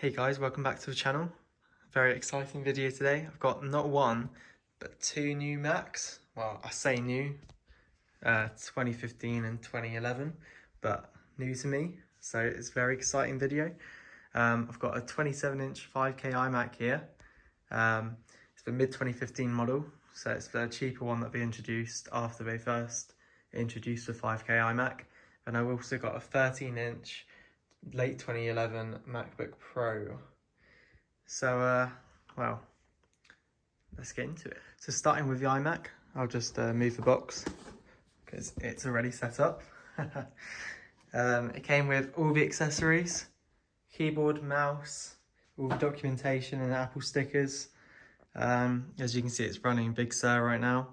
Hey guys, welcome back to the channel. Very exciting video today. I've got not one, but two new Macs. Well, I say new, 2015 and 2011, but new to me. So it's a very exciting video. I've got a 27-inch 5K iMac here. It's the mid-2015 model, so it's the cheaper one that they introduced after they first introduced the 5K iMac. And I've also got a 13-inch late 2011 MacBook Pro. So, well, let's get into it. So starting with the iMac, I'll just move the box because it's already set up. It came with all the accessories, keyboard, mouse, all the documentation and Apple stickers. As you can see, it's running Big Sur right now.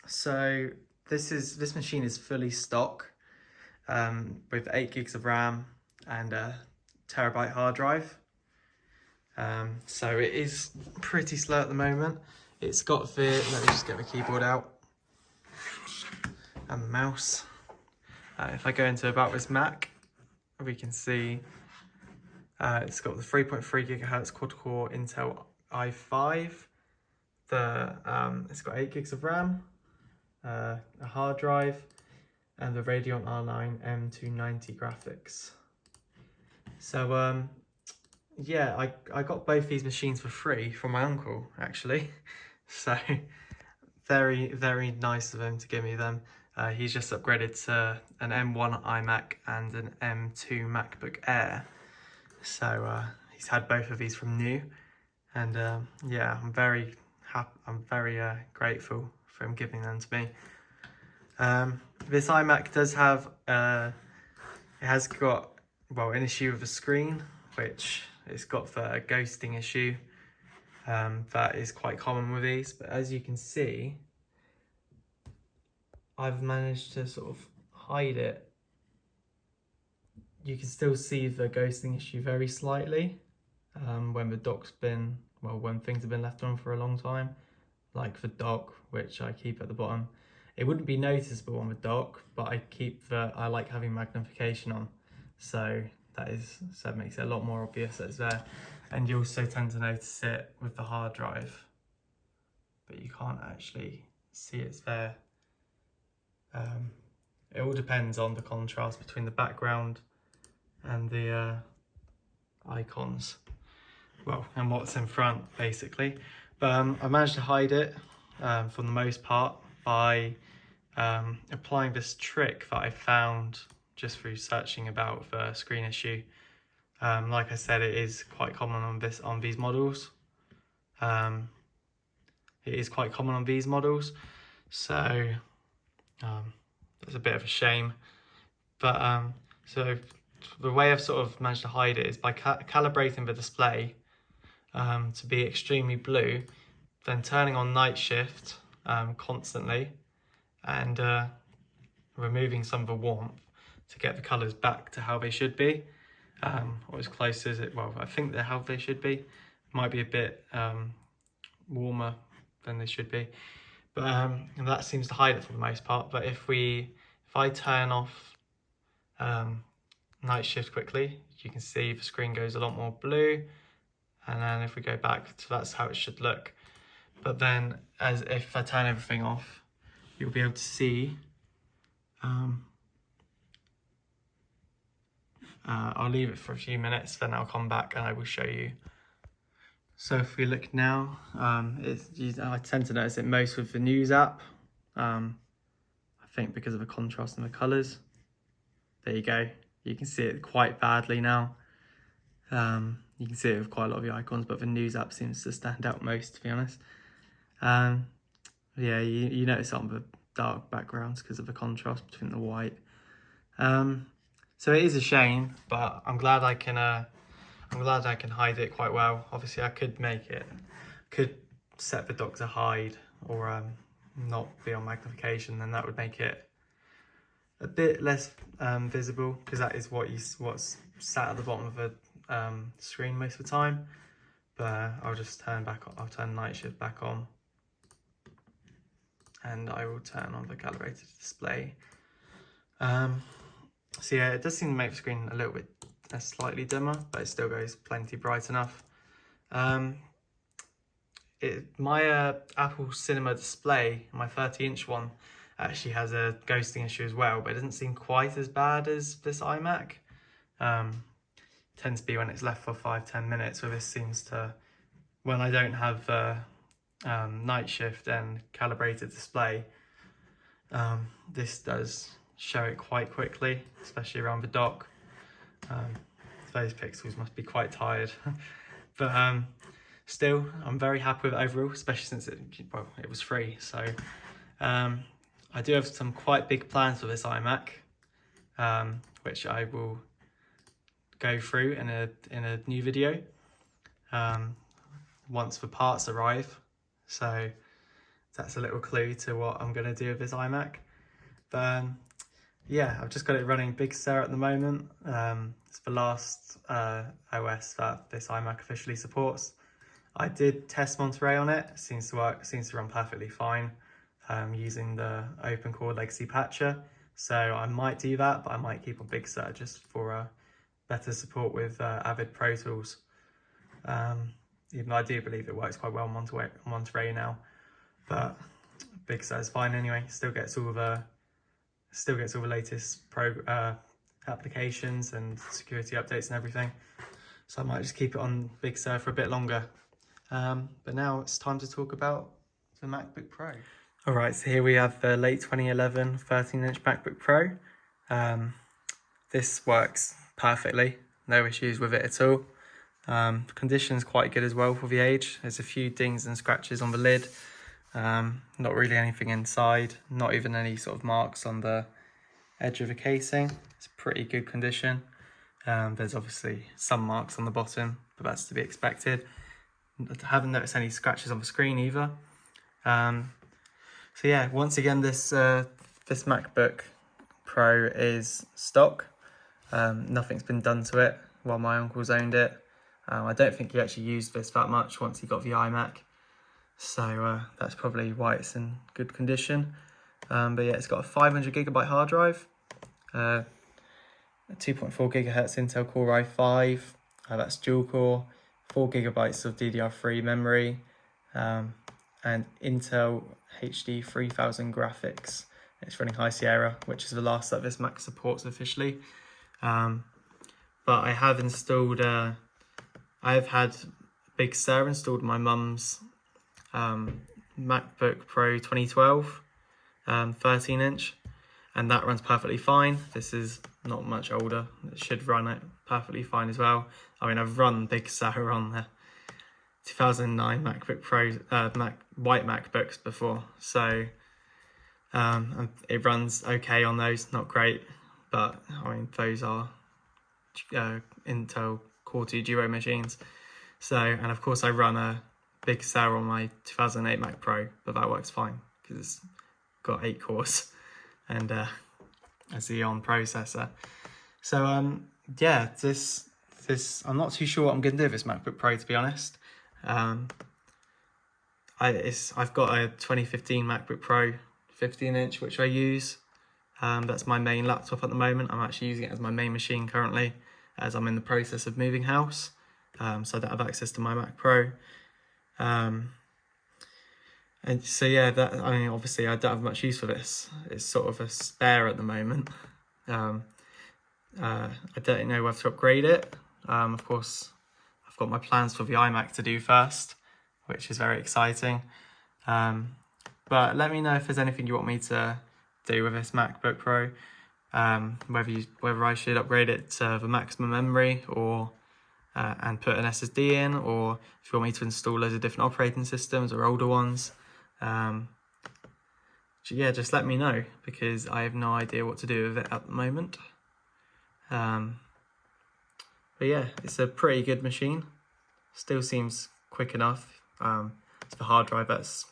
So this machine is fully stock. With 8 gigs of RAM and a terabyte hard drive. So it is pretty slow at the moment. It's got the, let me just get the keyboard out and the mouse. If I go into about this Mac, we can see it's got the 3.3 gigahertz quad-core Intel i5. It's got 8 gigs of RAM, a hard drive, and the Radeon R9 M290 graphics. So yeah, I got both these machines for free from my uncle, actually. So very nice of him to give me them. He's just upgraded to an M1 iMac and an M2 MacBook Air. So he's had both of these from new, and yeah, I'm very happy. I'm very grateful for him giving them to me. This iMac does have, it has got, well, an issue with the screen, which it's got the ghosting issue. That is quite common with these, but as you can see, I've managed to sort of hide it. You can still see the ghosting issue very slightly when the dock's been, well, when things have been left on for a long time, like the dock, which I keep at the bottom. It wouldn't be noticeable on the dock, but I like having magnification on, so that makes it a lot more obvious that it's there. And you also tend to notice it with the hard drive, but you can't actually see it's there. It all depends on the contrast between the background and the icons, well, and what's in front basically. But I managed to hide it for the most part by applying this trick that I found just through searching about the screen issue. Like I said, it is quite common on these models. It is quite common on these models, so it's a bit of a shame. But so the way I've sort of managed to hide it is by calibrating the display to be extremely blue, then turning on night shift constantly, and removing some of the warmth to get the colours back to how they should be, or as close as it, well, I think they're how they should be. Might be a bit warmer than they should be, but and that seems to hide it for the most part. But if I turn off night shift quickly, you can see the screen goes a lot more blue, and then if we go back, so that's how it should look. But then if I turn everything off, you'll be able to see, I'll leave it for a few minutes, then I'll come back and I will show you. So if we look now, I tend to notice it most with the news app. I think because of the contrast in the colours. There you go. You can see it quite badly now. You can see it with quite a lot of the icons, but the news app seems to stand out most, to be honest. Yeah, you notice it on the dark backgrounds because of the contrast between the white. So it is a shame, but I'm glad I can hide it quite well. Obviously, I could set the dock to hide or not be on magnification, then that would make it a bit less visible, because that is what's sat at the bottom of the screen most of the time. But I'll just turn night shift back on, and I will turn on the calibrated display. So yeah, it does seem to make the screen a little bit slightly dimmer, but it still goes plenty bright enough. My Apple Cinema display, my 30-inch one, actually has a ghosting issue as well, but it doesn't seem quite as bad as this iMac. Tends to be when it's left for 5-10 minutes, so this seems to, when I don't have night shift and calibrated display, this does show it quite quickly, especially around the dock. Those pixels must be quite tired. But still, I'm very happy with it overall, especially since it was free. So I do have some quite big plans for this iMac, which I will go through in a new video once the parts arrive. So that's a little clue to what I'm going to do with this iMac. But yeah, I've just got it running Big Sur at the moment. It's the last OS that this iMac officially supports. I did test Monterey on it. It seems to work, seems to run perfectly fine using the OpenCore Legacy Patcher. So I might do that, but I might keep on Big Sur just for better support with Avid Pro Tools. Even though I do believe it works quite well on Monterey now, but Big Sur is fine anyway. Still gets all the latest applications and security updates and everything. So I might just keep it on Big Sur for a bit longer. But now it's time to talk about the MacBook Pro. All right, so here we have the late 2011 13-inch MacBook Pro. This works perfectly, no issues with it at all. Condition's quite good as well for the age. There's a few dings and scratches on the lid. Not really anything inside, not even any sort of marks on the edge of the casing. It's pretty good condition. There's obviously some marks on the bottom, but that's to be expected. I haven't noticed any scratches on the screen either. So yeah, once again, this MacBook Pro is stock. Nothing's been done to it while my uncle's owned it. I don't think he actually used this that much once he got the iMac. So that's probably why it's in good condition. But yeah, it's got a 500GB hard drive, a 2.4 GHz Intel Core i5, that's dual core, 4GB of DDR3 memory, and Intel HD 3000 graphics. It's running High Sierra, which is the last that this Mac supports officially. But I have installed, I've had Big Sur installed in my mum's MacBook Pro 2012 13-inch, and that runs perfectly fine. This is not much older. It should run it perfectly fine as well. I mean, I've run Big Sur on the 2009 MacBook Pro, white MacBooks before, so it runs okay on those. Not great, but I mean, those are Intel Core 2 Duo machines. So, and of course I run a Big Sur on my 2008 Mac Pro, but that works fine because it's got 8 cores and a Xeon processor. So yeah, this I'm not too sure what I'm going to do with this MacBook Pro, to be honest. I've got a 2015 MacBook Pro 15-inch which I use. That's my main laptop at the moment. I'm actually using it as my main machine currently, as I'm in the process of moving house. So I don't have access to my Mac Pro. And so yeah, I mean, obviously I don't have much use for this. It's sort of a spare at the moment. I don't know whether to upgrade it. Of course, I've got my plans for the iMac to do first, which is very exciting. But let me know if there's anything you want me to do with this MacBook Pro. Whether I should upgrade it to the maximum memory or and put an SSD in, or if you want me to install loads of different operating systems or older ones. Yeah, just let me know, because I have no idea what to do with it at the moment. But yeah, it's a pretty good machine. Still seems quick enough. It's the hard drive that's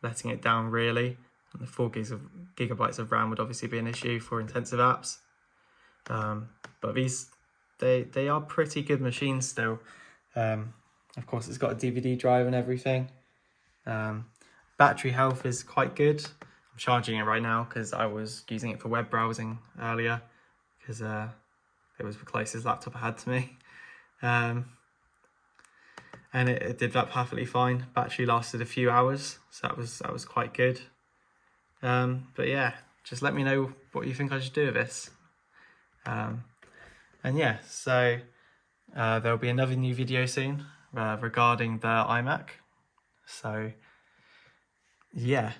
letting it down really. And the 4 gigabytes of RAM would obviously be an issue for intensive apps. But these, they are pretty good machines still. Of course, it's got a DVD drive and everything. Battery health is quite good. I'm charging it right now because I was using it for web browsing earlier, because It was the closest laptop I had to me. And it did that perfectly fine. Battery lasted a few hours, so that was quite good. But yeah, just let me know what you think I should do with this. And yeah, so there'll be another new video soon regarding the iMac. So yeah,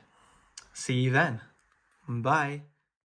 see you then. Bye.